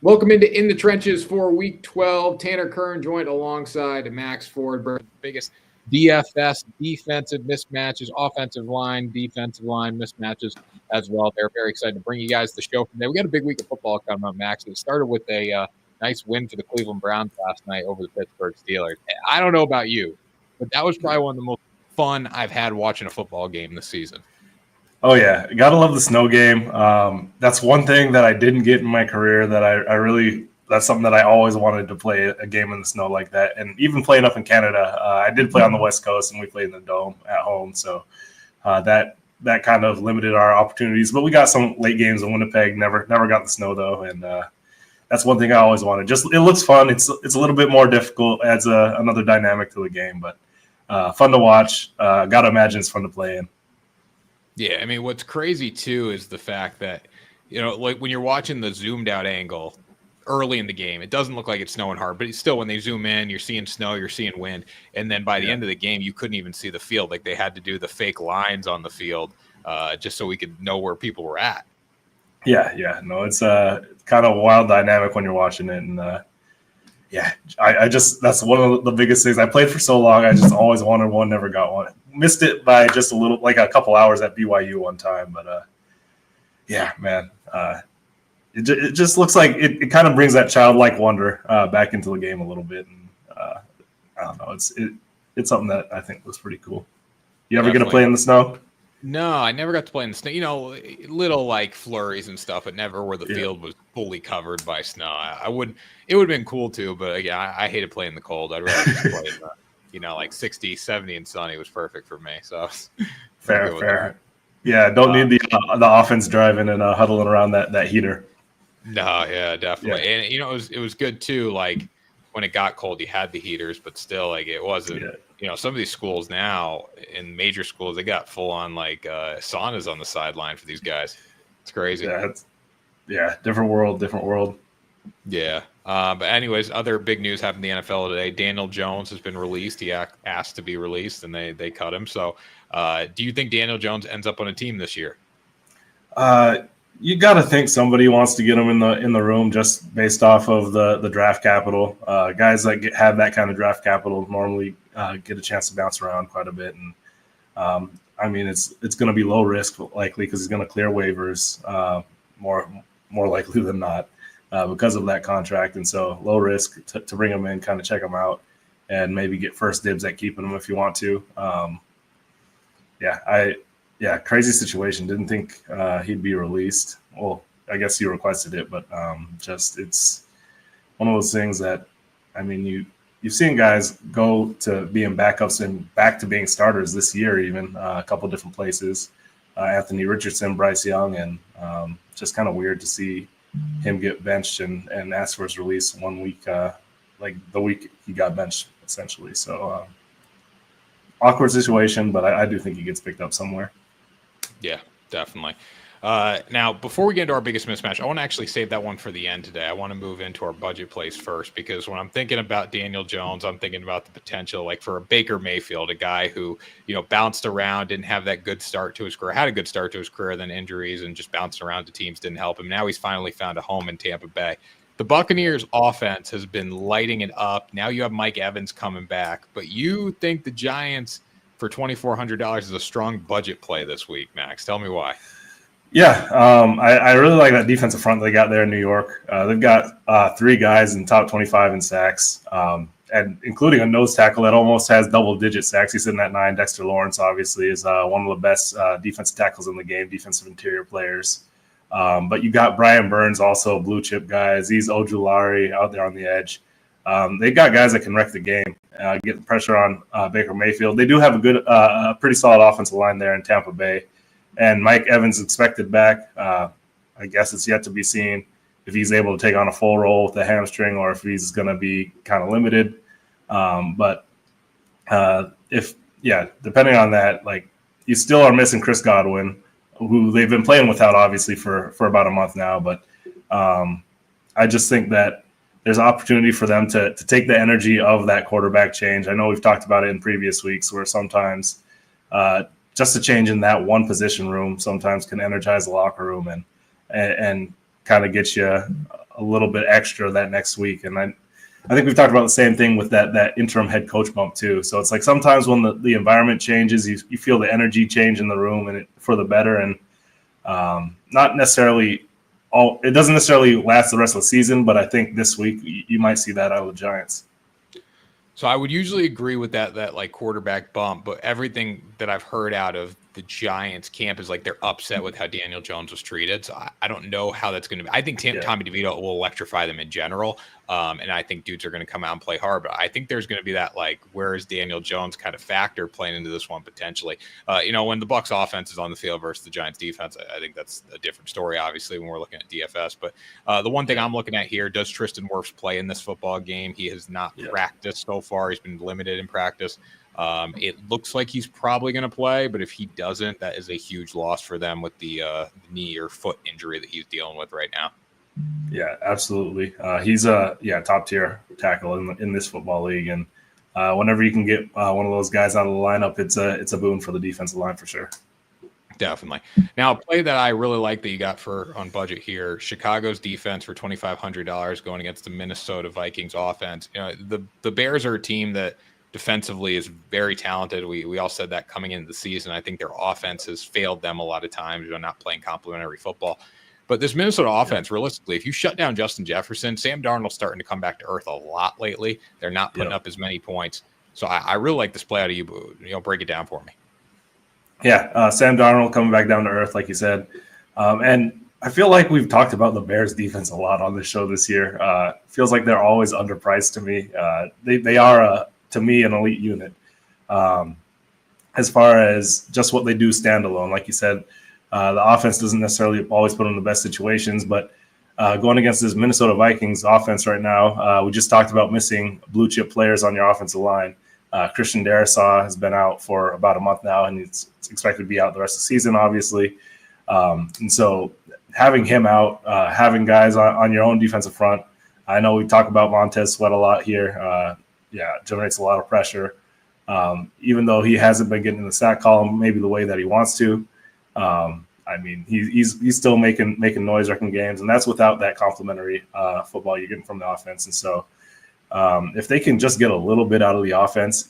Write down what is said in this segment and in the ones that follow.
Welcome into In the Trenches for Week 12. Tanner Kern joined alongside Maxx Forde. Biggest DFS defensive mismatches, defensive line mismatches as well. They're very excited to bring you guys the show from there. We got a big week of football coming up, Max. It started with a nice win for the Cleveland Browns last night over the Pittsburgh Steelers. I don't know about you, but that was probably one of the most fun I've had watching a football game this season. Oh yeah, gotta love the snow game. That's one thing that I didn't get in my career that I really. That's something that I always wanted to play a game in the snow like that. And even playing up in Canada, I did play on the West Coast and we played in the dome at home. So that kind of limited our opportunities. But we got some late games in Winnipeg. Never got the snow though, and that's one thing I always wanted. Just it looks fun. It's a little bit more difficult, adds another dynamic to the game, but fun to watch. Gotta imagine it's fun to play in. Yeah, I mean, what's crazy too is the fact that, like when you're watching the zoomed out angle early in the game, it doesn't look like it's snowing hard, but it's still when they zoom in, you're seeing snow, you're seeing wind. And then by the end of the game, you couldn't even see the field. Like they had to do the fake lines on the field just so we could know where people were at. Yeah. No, it's kind of a wild dynamic when you're watching it. And I just, that's one of the biggest things. I played for so long. I just always wanted one, never got one. Missed it by just a little, like a couple hours at BYU one time. But yeah, man, it just looks like it kind of brings that childlike wonder back into the game a little bit. And I don't know, it's something that I think was pretty cool. You ever get to play in the snow? No, I never got to play in the snow. Little like flurries and stuff, but never where the field was fully covered by snow. It would have been cool too, but yeah, I hated playing the cold. I'd rather just play in the, like 60, 70 and sunny was perfect for me. So fair. Yeah, don't need the offense driving and huddling around that heater. No, yeah, definitely. Yeah. And it was good too. Like when it got cold, you had the heaters, but still, like it wasn't. Yeah. Some of these schools now, in major schools, they got full on like saunas on the sideline for these guys. It's crazy. Yeah, different world. Yeah. But anyways, other big news happened in the NFL today. Daniel Jones has been released. He asked to be released, and they cut him. So, do you think Daniel Jones ends up on a team this year? You got to think somebody wants to get him in the room just based off of the draft capital. Guys that have that kind of draft capital normally get a chance to bounce around quite a bit, and I mean it's going to be low risk likely because he's going to clear waivers more likely than not because of that contract, and so low risk to bring him in, kind of check him out, and maybe get first dibs at keeping him if you want to. Crazy situation. Didn't think he'd be released. Well, I guess you requested it, but just it's one of those things that, I mean, you've seen guys go to being backups and back to being starters this year, even a couple different places. Anthony Richardson, Bryce Young, and just kind of weird to see him get benched and ask for his release 1 week, like the week he got benched, essentially. So awkward situation, but I do think he gets picked up somewhere. Yeah, definitely. Now, before we get into our biggest mismatch, I want to actually save that one for the end today. I want to move into our budget plays first, because when I'm thinking about Daniel Jones, I'm thinking about the potential, like for a Baker Mayfield, a guy who, bounced around, didn't have that good start to his career, had a good start to his career, then injuries and just bounced around to teams didn't help him. Now he's finally found a home in Tampa Bay. The Buccaneers offense has been lighting it up. Now you have Mike Evans coming back, but you think the Giants for $2,400 is a strong budget play this week, Max. Tell me why. Yeah, I really like that defensive front they got there in New York. They've got 3 guys in top 25 in sacks, and including a nose tackle that almost has double-digit sacks. He's sitting at 9. Dexter Lawrence, obviously, is one of the best defensive tackles in the game, defensive interior players. But you got Brian Burns, also blue-chip guys. He's Ojulari out there on the edge. They've got guys that can wreck the game, get the pressure on Baker Mayfield. They do have a good, pretty solid offensive line there in Tampa Bay. And Mike Evans expected back. I guess it's yet to be seen if he's able to take on a full role with the hamstring or if he's going to be kind of limited. Depending on that, like you still are missing Chris Godwin, who they've been playing without obviously for about a month now. But I just think that there's an opportunity for them to take the energy of that quarterback change. I know we've talked about it in previous weeks where sometimes just a change in that one position room sometimes can energize the locker room and kind of get you a little bit extra that next week. And I think we've talked about the same thing with that interim head coach bump too. So it's like sometimes when the environment changes, you feel the energy change in the room and for the better. And not necessarily it doesn't necessarily last the rest of the season, but I think this week you might see that out of the Giants. So I would usually agree with that like quarterback bump, but everything that I've heard out of the Giants camp is like they're upset with how Daniel Jones was treated. So I don't know how that's going to be. I think Tommy DeVito will electrify them in general. And I think dudes are going to come out and play hard, but I think there's going to be that like, where is Daniel Jones kind of factor playing into this one potentially. When the Bucs offense is on the field versus the Giants defense, I think that's a different story, obviously, when we're looking at DFS. But the one thing I'm looking at here, does Tristan Wirfs play in this football game? He has not practiced so far. He's been limited in practice. It looks like he's probably going to play, but if he doesn't, that is a huge loss for them with the knee or foot injury that he's dealing with right now. Yeah, absolutely. He's a top tier tackle in this football league, and whenever you can get one of those guys out of the lineup, it's a boon for the defensive line for sure. Definitely. Now, a play that I really like that you got on budget here: Chicago's defense for $2,500 going against the Minnesota Vikings offense. The Bears are a team that defensively is very talented. We all said that coming into the season. I think their offense has failed them a lot of times. They're not playing complementary football. But this Minnesota offense, realistically, if you shut down Justin Jefferson, Sam Darnold's starting to come back to earth a lot lately. They're not putting up as many points. So I really like this play out of you. Break it down for me. Yeah, Sam Darnold coming back down to earth, like you said. And I feel like we've talked about the Bears defense a lot on this show this year. Feels like they're always underpriced to me. They are, to me, an elite unit. As far as just what they do standalone, like you said, the offense doesn't necessarily always put them in the best situations, but going against this Minnesota Vikings offense right now, we just talked about missing blue chip players on your offensive line. Christian Darrisaw has been out for about a month now, and it's expected to be out the rest of the season, obviously. And so having him out, having guys on your own defensive front, I know we talk about Montez Sweat a lot here. Generates a lot of pressure. Even though he hasn't been getting in the sack column maybe the way that he wants to. He's still making noise wrecking games, and that's without that complimentary football you're getting from the offense. And so if they can just get a little bit out of the offense,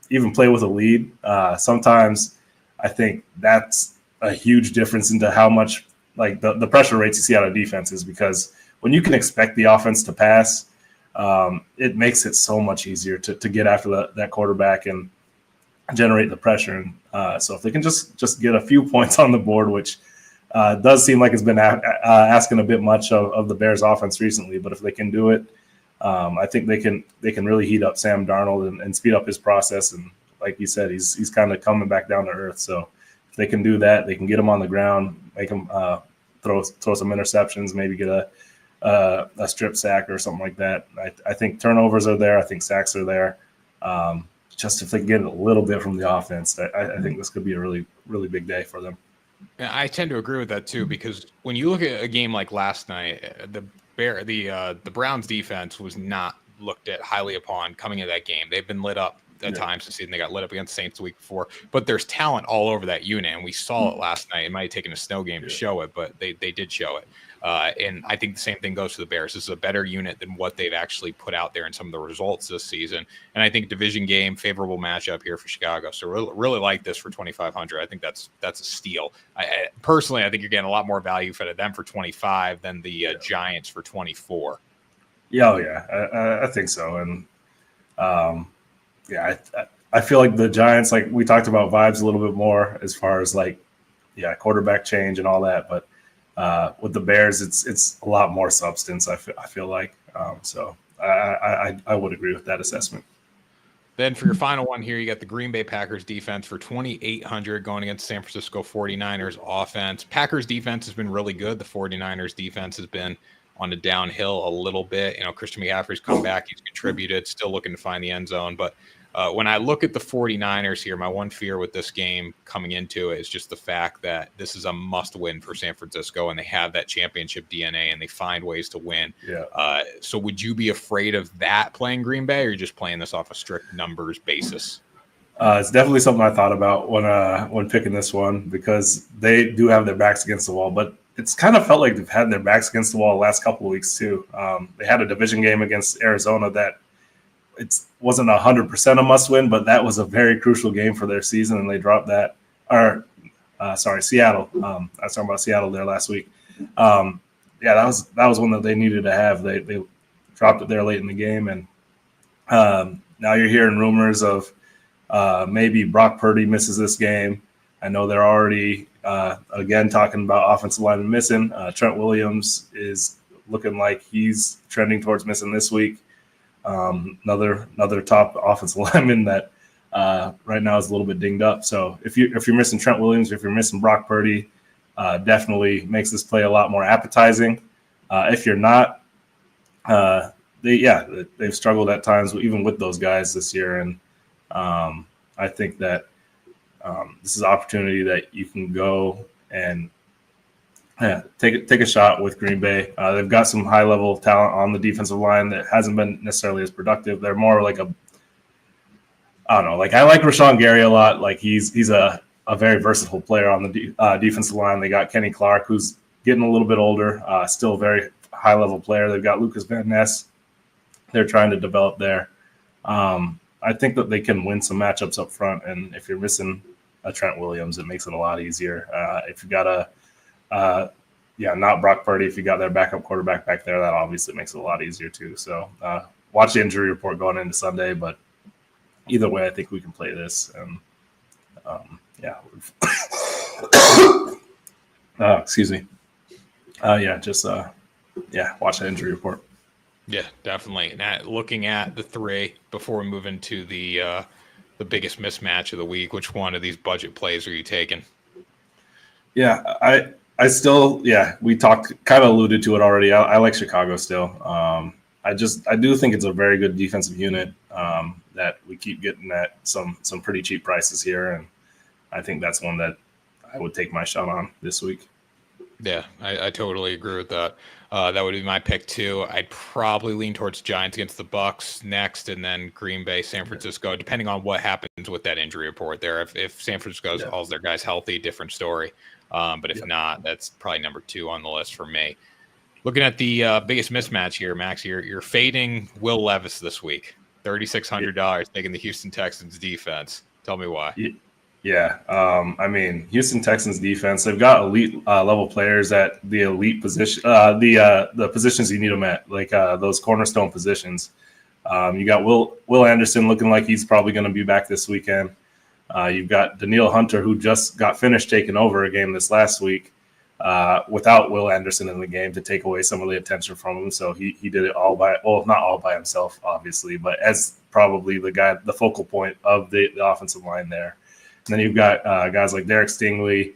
even play with a lead, sometimes I think that's a huge difference into how much like the pressure rates you see out of defenses, because when you can expect the offense to pass, it makes it so much easier to get after that quarterback and generate the pressure. And so if they can just get a few points on the board, which does seem like it's been asking a bit much of the Bears offense recently, but if they can do it, I think they can really heat up Sam Darnold and speed up his process. And like you said, he's kind of coming back down to earth. So if they can do that, they can get him on the ground, make him throw some interceptions, maybe get a strip sack or something like that. I think turnovers are there. I think sacks are there. Just if they can get a little bit from the offense, I think this could be a really, really big day for them. Yeah, I tend to agree with that too, because when you look at a game like last night, the Browns defense was not looked at highly upon coming into that game. They've been lit up at times this season. They got lit up against the Saints the week before, but there's talent all over that unit, and we saw it last night. It might have taken a snow game to show it, but they did show it. And I think the same thing goes to the Bears. This is a better unit than what they've actually put out there in some of the results this season. And I think division game, favorable matchup here for Chicago. So really like this for 2,500. I think that's a steal. Personally, I think you're getting a lot more value for them for 25 than the Giants for 24. I think so. And I feel like the Giants, like we talked about vibes a little bit more as far as quarterback change and all that, but with the Bears, it's a lot more substance. I feel like so. I would agree with that assessment. Then for your final one here, you got the Green Bay Packers defense for 2,800 going against San Francisco 49ers offense. Packers defense has been really good. The 49ers defense has been on the downhill a little bit. Christian McCaffrey's come back. He's contributed, still looking to find the end zone. But when I look at the 49ers here, my one fear with this game coming into it is just the fact that this is a must-win for San Francisco, and they have that championship DNA, and they find ways to win. Yeah. So would you be afraid of that playing Green Bay, or are you just playing this off a strict numbers basis? It's definitely something I thought about when picking this one, because they do have their backs against the wall. But it's kind of felt like they've had their backs against the wall the last couple of weeks too. They had a division game against Arizona that it wasn't 100% a must win, but that was a very crucial game for their season, and they dropped that. Seattle. I was talking about Seattle there last week. That was one that they needed to have. They dropped it there late in the game, and now you're hearing rumors of maybe Brock Purdy misses this game. I know they're already again talking about offensive linemen missing. Trent Williams is looking like he's trending towards missing this week. Another top offensive lineman that right now is a little bit dinged up. So if you're missing Trent Williams, if you're missing Brock Purdy, definitely makes this play a lot more appetizing. If you're not, they've struggled at times even with those guys this year, and I think that this is an opportunity that you can go and take a shot with Green Bay. They've got some high level talent on the defensive line that hasn't been necessarily as productive. They're more like I don't know. Like I like Rashawn Gary a lot. Like he's a very versatile player on the defensive line. They got Kenny Clark, who's getting a little bit older, still a very high level player. They've got Lucas Van Ness. They're trying to develop there. I think that they can win some matchups up front, and if you're missing a Trent Williams, it makes it a lot easier. If you got not Brock Purdy, if you got their backup quarterback back there, that obviously makes it a lot easier too. So watch the injury report going into Sunday, but either way, I think we can play this. And excuse me. Watch the injury report. Yeah, definitely. Now, looking at the three before we move into the biggest mismatch of the week, which one of these budget plays are you taking? Yeah, I still, we talked, kind of alluded to it already. I like Chicago still. I do think it's a very good defensive unit that we keep getting at some pretty cheap prices here, and I think that's one that I would take my shot on this week. Yeah, I totally agree with that. That would be my pick too. I'd probably lean towards Giants against the Bucks next, and then Green Bay, San Francisco, depending on what happens with that injury report there. If San Francisco has all their guys healthy, different story. But if not, that's probably number 2 on the list for me. Looking at the biggest mismatch here, Max, you're fading Will Levis this week. $3,600 taking the Houston Texans defense. Tell me why. Houston Texans defense, they've got elite level players at the elite position, the positions you need them at, like those cornerstone positions. You got Will Anderson looking like he's probably going to be back this weekend. You've got Danielle Hunter, who just got finished taking over a game this last week without Will Anderson in the game to take away some of the attention from him. So he did it not all by himself, obviously, but as probably the focal point of the offensive line there. And then you've got guys like Derek Stingley.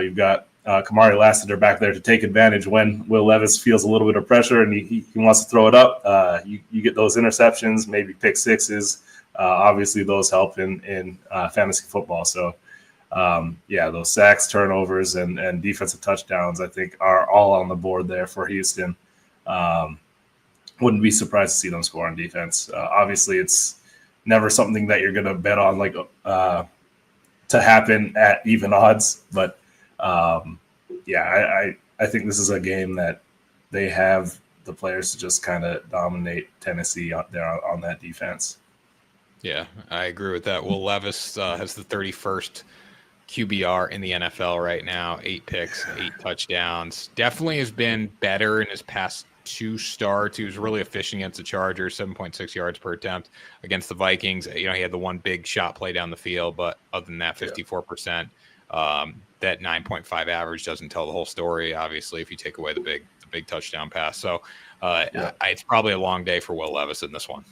You've got Kamari Lassiter back there to take advantage when Will Levis feels a little bit of pressure and he wants to throw it up. You get those interceptions, maybe pick sixes. Obviously, those help in fantasy football. So, those sacks, turnovers, and defensive touchdowns, I think, are all on the board there for Houston. Wouldn't be surprised to see them score on defense. Obviously, it's never something that you're going to bet on to happen at even odds. But, I think this is a game that they have the players to just kind of dominate Tennessee out there on that defense. Yeah, I agree with that. Will Levis has the 31st QBR in the NFL right now, 8 picks, 8 touchdowns. Definitely has been better in his past 2 starts. He was really efficient against the Chargers, 7.6 yards per attempt. Against the Vikings, he had the one big shot play down the field, but other than that, 54%. That 9.5 average doesn't tell the whole story, obviously, if you take away the big touchdown pass. So it's probably a long day for Will Levis in this one.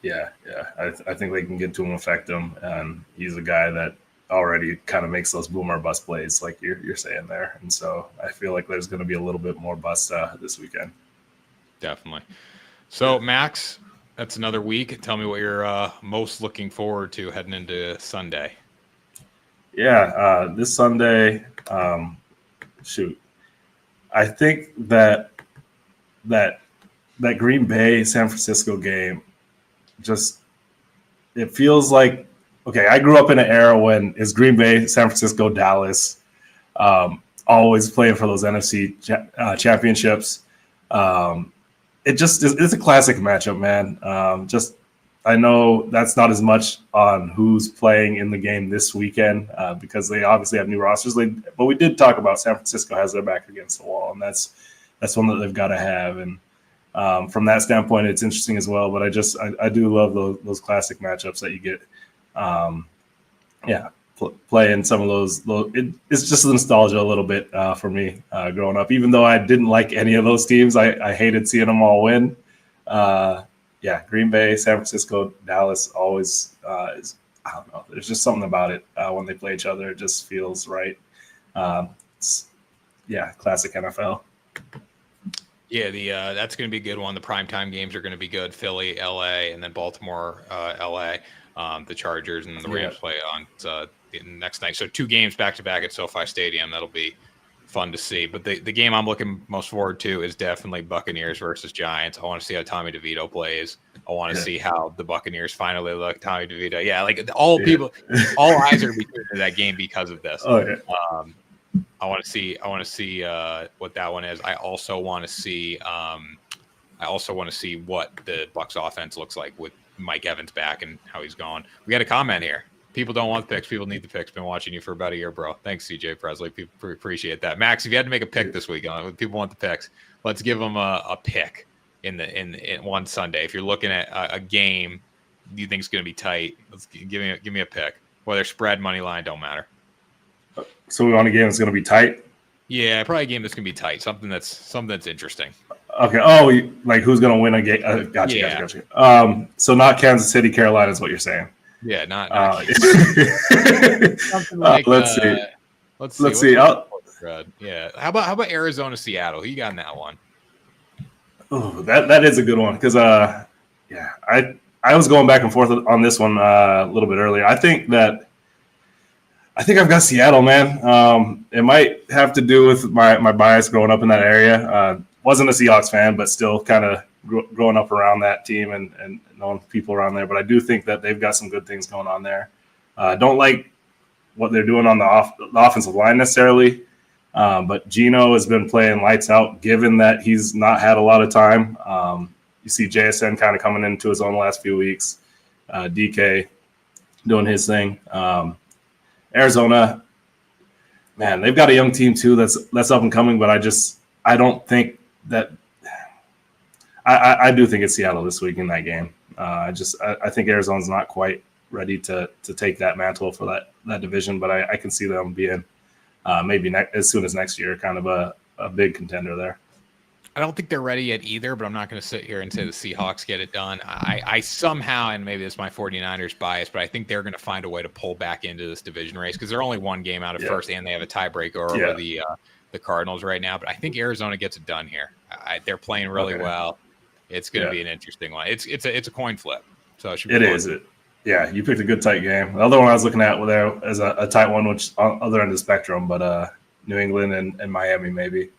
I think they can get to him, affect him, and he's a guy that already kind of makes those boomer bust plays like you're saying there. And so I feel like there's going to be a little bit more bust this weekend. Definitely. So, Max, that's another week. Tell me what you're most looking forward to heading into Sunday. This Sunday, I think that Green Bay San Francisco game, it feels like, okay, I grew up in an era when it's Green Bay, San Francisco, Dallas. always playing for those NFC championships. It's a classic matchup, man. I know that's not as much on who's playing in the game this weekend because they obviously have new rosters. But we did talk about San Francisco has their back against the wall, and that's one that they've got to have. And from that standpoint, it's interesting as well. But I do love those classic matchups that you get. Playing some of those. It's just nostalgia a little bit for me growing up. Even though I didn't like any of those teams, I hated seeing them all win. Green Bay, San Francisco, Dallas always is. I don't know. There's just something about it when they play each other. It just feels right. Classic NFL. Yeah, that's going to be a good one. The primetime games are going to be good. Philly, LA, and then Baltimore, LA. The Chargers and the Rams play on next night. So 2 games back to back at SoFi Stadium. That'll be fun to see. But the game I'm looking most forward to is definitely Buccaneers versus Giants. I want to see how Tommy DeVito plays. I want to see how the Buccaneers finally look. Tommy DeVito. Yeah, like all eyes are going to be turned to that game because of this. Oh yeah. I want to see what that one is. I also want to see what the Bucs offense looks like with Mike Evans back and how he's going. We got a comment here. People don't want the picks. People need the picks. Been watching you for about a year, bro. Thanks, CJ Presley. People appreciate that. Max, if you had to make a pick this week, people want the picks. Let's give them a pick in one Sunday. If you're looking at a game you think is going to be tight, give me a pick. Whether spread, money line, don't matter. So we want a game that's going to be tight. Yeah, probably a game that's going to be tight. Something that's interesting. Okay. Oh, like who's going to win a game? Gotcha. So not Kansas City, Carolina is what you're saying. Yeah, not something like. Let's see. Let's see. Yeah. How about Arizona, Seattle? Who you got in that one? Oh, that is a good one because I was going back and forth on this one a little bit earlier. I think I've got Seattle, man. It might have to do with my bias growing up in that area. Wasn't a Seahawks fan, but still kind of growing up around that team and knowing people around there. But I do think that they've got some good things going on there. Don't like what they're doing on the offensive line necessarily. But Geno has been playing lights out, given that he's not had a lot of time. You see JSN kind of coming into his own last few weeks. DK doing his thing. Arizona, man, they've got a young team too that's up and coming, but I don't think that I do think it's Seattle this week in that game. I think Arizona's not quite ready to take that mantle for that division, but I can see them being maybe as soon as next year kind of a big contender there. I don't think they're ready yet either, but I'm not going to sit here and say the Seahawks get it done. I somehow, and maybe it's my 49ers bias, but I think they're going to find a way to pull back into this division race because they're only one game out of first, and they have a tiebreaker over the Cardinals right now. But I think Arizona gets it done here. They're playing really well. It's going to be an interesting one. It's a coin flip, so it should be fun. Yeah, you picked a good tight game. The other one I was looking at there as a tight one, which on other end of the spectrum, but New England and Miami maybe.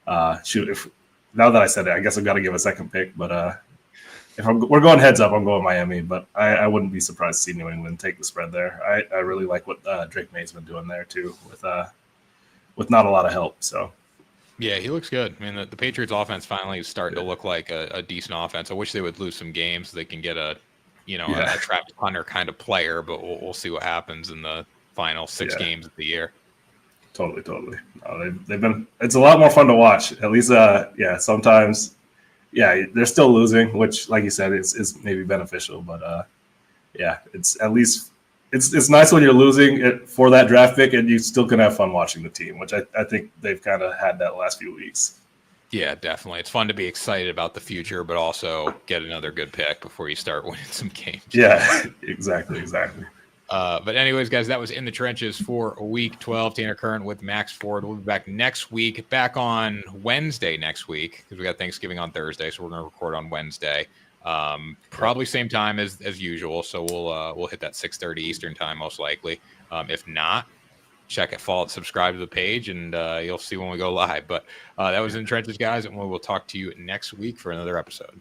If now that I said it, I guess I've got to give a second pick. But if we're going heads up, I'm going Miami. But I wouldn't be surprised to see New England take the spread there. I really like what Drake May's been doing there too, with not a lot of help. So yeah, he looks good. I mean, the Patriots offense finally is starting to look like a decent offense. I wish they would lose some games so they can get a Travis Hunter kind of player. But we'll see what happens in the final 6 games of the year. Totally. They've been. It's a lot more fun to watch. At least, sometimes, they're still losing, which, like you said, is maybe beneficial. But it's at least it's nice when you're losing it for that draft pick, and you still can have fun watching the team, which I think they've kind of had that last few weeks. Yeah, definitely. It's fun to be excited about the future, but also get another good pick before you start winning some games. Yeah, exactly. But anyways, guys, that was In the Trenches for week 12. Tanner Kern with Maxx Forde. We'll be back next week, back on Wednesday next week, because we got Thanksgiving on Thursday, so we're going to record on Wednesday. Probably same time as usual, so we'll hit that 6:30 Eastern time most likely. If not, subscribe to the page, and you'll see when we go live. But that was In the Trenches, guys, and we will talk to you next week for another episode.